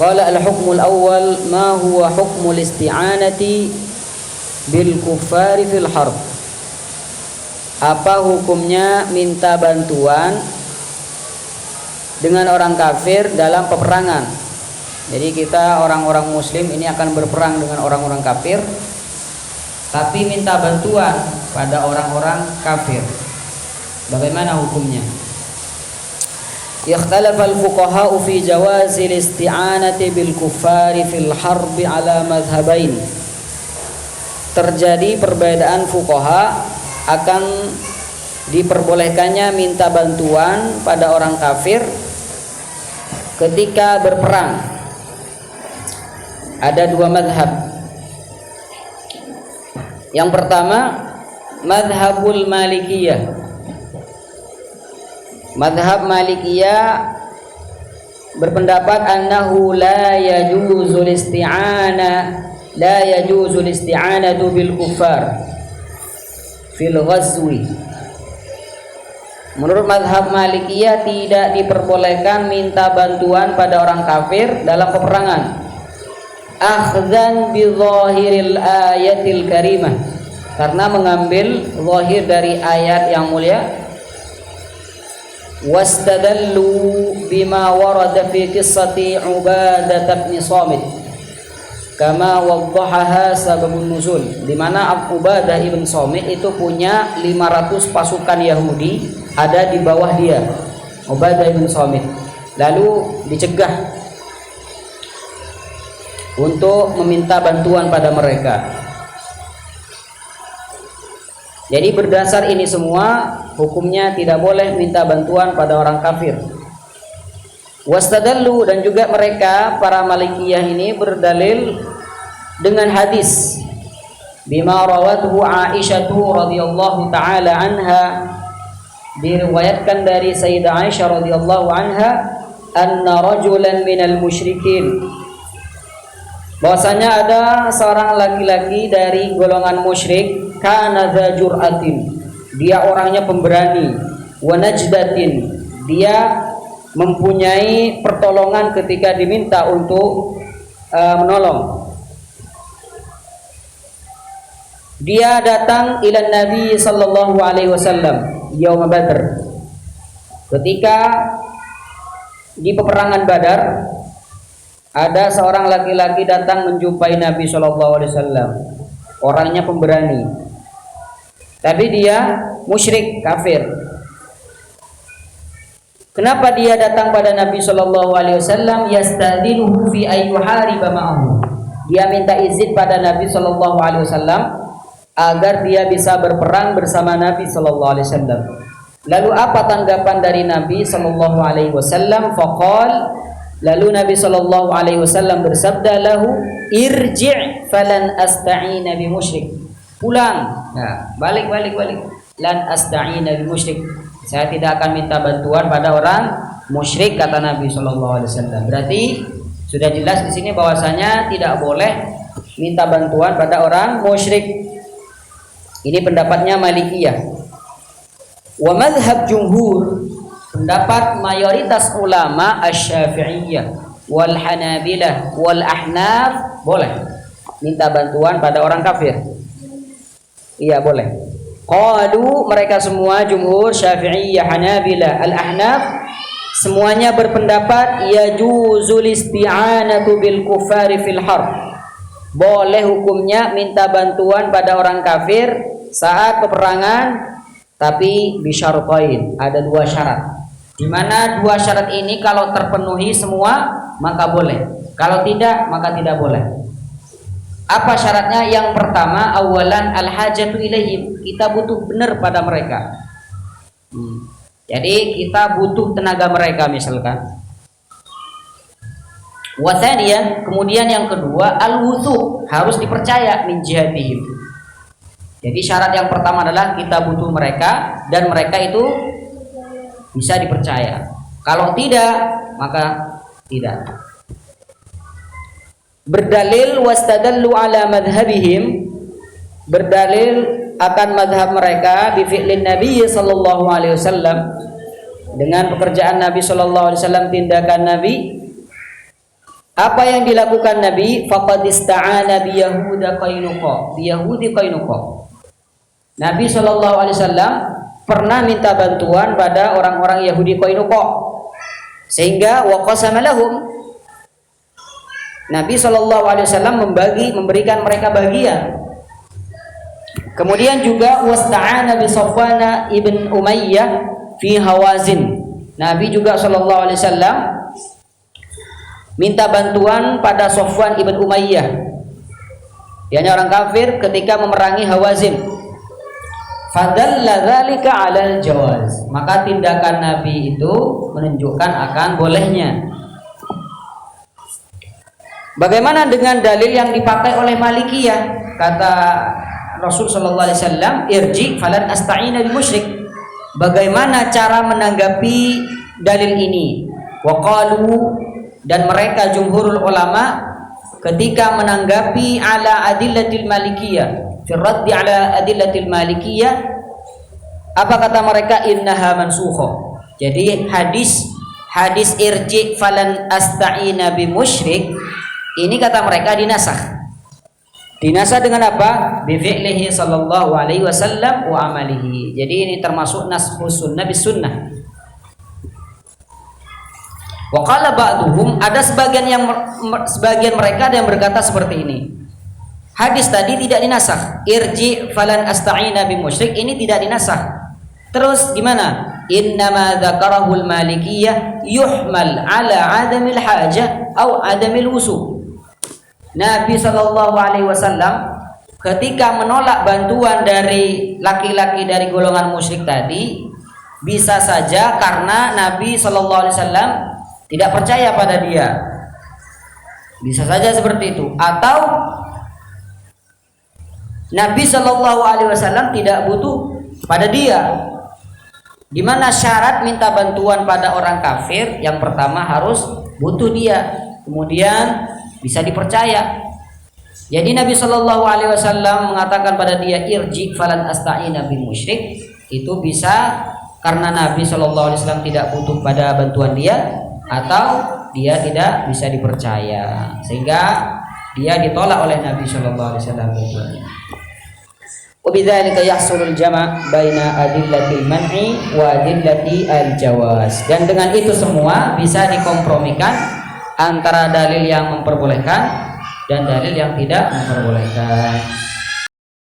Qala al-hukmul awwal ma huwa hukmul isti'anati bil kuffari fil harb. Apa hukumnya minta bantuan dengan orang kafir dalam peperangan? Jadi kita orang-orang muslim ini akan berperang dengan orang-orang kafir, tapi minta bantuan pada orang-orang kafir. Bagaimana hukumnya? Ikhtalafa al-fuqaha'u fi jawazi al-isti'anati bil kuffari fil harbi ala madhhabain. Terjadi perbedaan fuqaha akan diperbolehkannya minta bantuan pada orang kafir ketika berperang. Ada dua madhab. Yang pertama, madhabul malikiyah. Madhab Malikiyah berpendapat annahu la yajuzul isti'anatu bil kuffar fil ghazwi. Menurut madhab Malikiyah tidak diperbolehkan minta bantuan pada orang kafir dalam peperangan, akhdhan bi zahiril ayatil karimah, karena mengambil zahir dari ayat yang mulia. Wastadallu bima warada fi qissati Ubadah bin Samit kama waddahaha sababun nuzul, di mana Ubadah ibn Samit itu punya 500 pasukan Yahudi ada di bawah dia, Ubadah ibn Samit, lalu dicegah untuk meminta bantuan pada mereka. Jadi berdasar ini semua, hukumnya tidak boleh minta bantuan pada orang kafir. Wastadallu, dan juga mereka para Malikiyah ini berdalil dengan hadis bima rawatuhu Aisyah radhiyallahu taala anha, diriwayatkan dari Sayyidah Aisyah radhiyallahu anha, anna rajulan minal musyrikin, bahwasanya ada seorang laki-laki dari golongan musyrik, kana dza jur'atin, dia orangnya pemberani, wa najdatin, dia mempunyai pertolongan ketika diminta untuk menolong. Dia datang ila Nabi sallallahu alaihi wasallam yaum Badr, ketika di peperangan Badar. Ada seorang laki-laki datang menjumpai Nabi sallallahu alaihi wasallam, orangnya pemberani, tapi dia musyrik kafir. Kenapa dia datang pada Nabi sallallahu alaihi wasallam? Yastadinuhu fi ayyuhariba ma'ahu, dia minta izin pada Nabi sallallahu alaihi wasallam agar dia bisa berperang bersama Nabi sallallahu alaihi wasallam. Lalu apa tanggapan dari Nabi sallallahu alaihi wasallam? Faqal, lalu Nabi sallallahu alaihi wasallam bersabda lahu, irji' falan asta'ina bi musyrik, pulang. Nah, balik. Lan asta'ina bi musyrik, saya tidak akan minta bantuan pada orang musyrik, kata Nabi sallallahu alaihi wasallam. Berarti sudah jelas di sini bahwasanya tidak boleh minta bantuan pada orang musyrik. Ini pendapatnya Malikiyah. Wa madhhab jumhur, pendapat mayoritas ulama Asy-Syafi'iyah wal Hanabilah wal Ahnaf, boleh minta bantuan pada orang kafir. Iya, boleh. Qalu, mereka semua jumhur Syafi'iyah, Hanabilah, Al-Ahnaf, semuanya berpendapat yajuzul isti'anatu bil kufari fil harb, boleh hukumnya minta bantuan pada orang kafir saat peperangan, tapi bisyaratain, ada dua syarat. Di mana dua syarat ini kalau terpenuhi semua maka boleh, kalau tidak maka tidak boleh. Apa syaratnya? Yang pertama, awalan al-hajatu ilaihim, kita butuh benar pada mereka. Jadi kita butuh tenaga mereka misalkan. Wa tsaniyan, kemudian yang kedua, al-wuthuq, harus dipercaya min jihadihim. Jadi syarat yang pertama adalah kita butuh mereka dan mereka itu bisa dipercaya. Kalau tidak, maka tidak. Berdalil wastadallu ala madhhabihim, berdalil akan madhab mereka bi fi'lin Nabi sallallahu alaihi wasallam, dengan pekerjaan Nabi sallallahu alaihi wasallam, tindakan Nabi, Apa yang dilakukan Nabi? Faqad ista'ana bi Yahudi Qainuqa. Nabi sallallahu alaihi wasallam pernah minta bantuan pada orang-orang Yahudi Qainuqa, sehingga wa qasama lahum. Nabi sallallahu alaihi wasallam memberikan mereka bagian. Kemudian juga wasta'ana bi Safwan ibn Umayyah fi Hawazin. Nabi juga sallallahu alaihi wasallam minta bantuan pada Safwan ibn Umayyah, yakni orang kafir ketika memerangi Hawazin. Fadalla dzalika 'alal jawaz. Maka tindakan Nabi itu menunjukkan akan bolehnya. Bagaimana dengan dalil yang dipakai oleh Malikiyah? Kata Rasul sallallahu alaihi wasallam, irji falan asta'ina bil musyrik. Bagaimana cara menanggapi dalil ini? Wa qalu, dan mereka jumhurul ulama ketika menanggapi ala adillatil malikiyah, fi raddi ala adillatil malikiyah, apa kata mereka? Innaha mansukha. Jadi hadis irji falan asta'ina bi musyrik ini kata mereka dinasakh. Dinasakh dengan apa? Bi fi'lihi sallallahu alaihi wasallam wa amalihi. Jadi ini termasuk naskhus sunnah bis sunnah. Wa qala ba'duhum, ada sebagian mereka yang berkata seperti ini. Hadis tadi tidak dinasakh. Irji falan asta'ina bi musyrik ini tidak dinasakh. Terus gimana? Innama dzakarahul malikiyah yuhmal ala adamil hajah au adamil wusu'. Nabi sallallahu alaihi wasallam ketika menolak bantuan dari laki-laki dari golongan musyrik tadi, bisa saja karena Nabi sallallahu alaihi wasallam tidak percaya pada dia. Bisa saja seperti itu. Atau Nabi sallallahu alaihi wasallam tidak butuh pada dia. Di mana syarat minta bantuan pada orang kafir, yang pertama harus butuh dia, kemudian bisa dipercaya. Jadi Nabi sallallahu alaihi wasallam mengatakan pada dia irji falan asta'ina bil musyrik, itu bisa karena Nabi sallallahu alaihi wasallam tidak butuh pada bantuan dia, atau dia tidak bisa dipercaya sehingga dia ditolak oleh Nabi sallallahu alaihi wasallam bantuannya. Wabidzalika yahsulul jama' baina adillatil man'i wa adillati al-jawaz. Dan dengan itu semua bisa dikompromikan antara dalil yang memperbolehkan dan dalil yang tidak memperbolehkan.